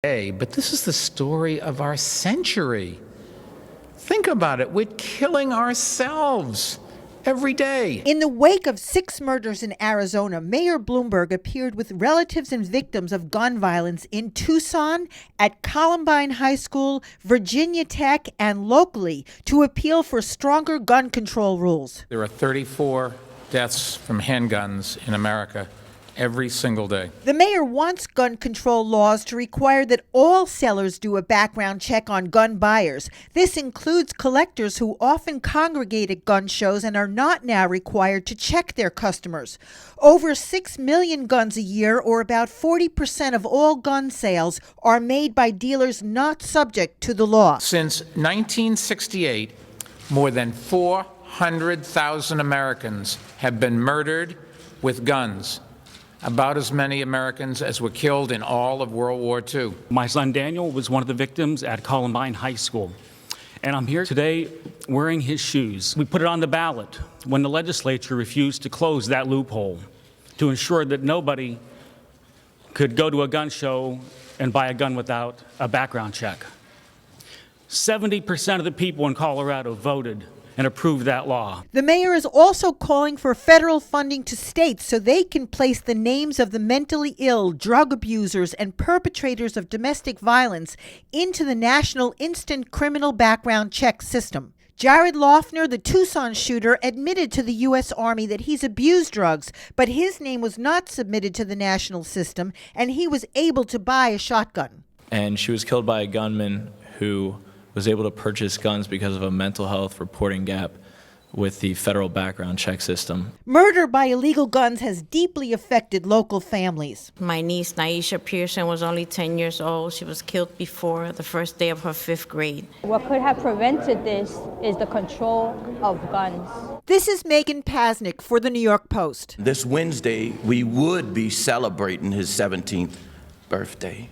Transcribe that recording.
Hey, but this is the story of our century. Think about it. We're killing ourselves every day. In the wake of 6 murders in Arizona, Mayor Blomberg appeared with relatives and victims of gun violence in Tucson, at Columbine High School, Virginia Tech, and locally to appeal for stronger gun control rules. There are 34 deaths from handguns in America every single day. The mayor wants gun control laws to require that all sellers do a background check on gun buyers. This includes collectors who often congregate at gun shows and are not now required to check their customers. Over 6 million guns a year, or about 40% of all gun sales, are made by dealers not subject to the law. Since 1968, more than 400,000 Americans have been murdered with guns. About as many Americans as were killed in all of World War II. My son Daniel was one of the victims at Columbine High School, and I'm here today wearing his shoes. We put it on the ballot when the legislature refused to close that loophole to ensure that nobody could go to a gun show and buy a gun without a background check. 70% of the people in Colorado voted and approved that law. The mayor is also calling for federal funding to states so they can place the names of the mentally ill, drug abusers, and perpetrators of domestic violence into the National Instant Criminal Background Check System. Jared Loughner, the Tucson shooter, admitted to the U.S. Army that he's abused drugs, but his name was not submitted to the national system, and he was able to buy a shotgun. And she was killed by a gunman who was able to purchase guns because of a mental health reporting gap with the federal background check system. Murder by illegal guns has deeply affected local families. My niece, Naisha Pearson, was only 10 years old. She was killed before the first day of her 5th grade. What could have prevented this is the control of guns. This is Megan Pasnick for the New York Post. This Wednesday, we would be celebrating his 17th birthday.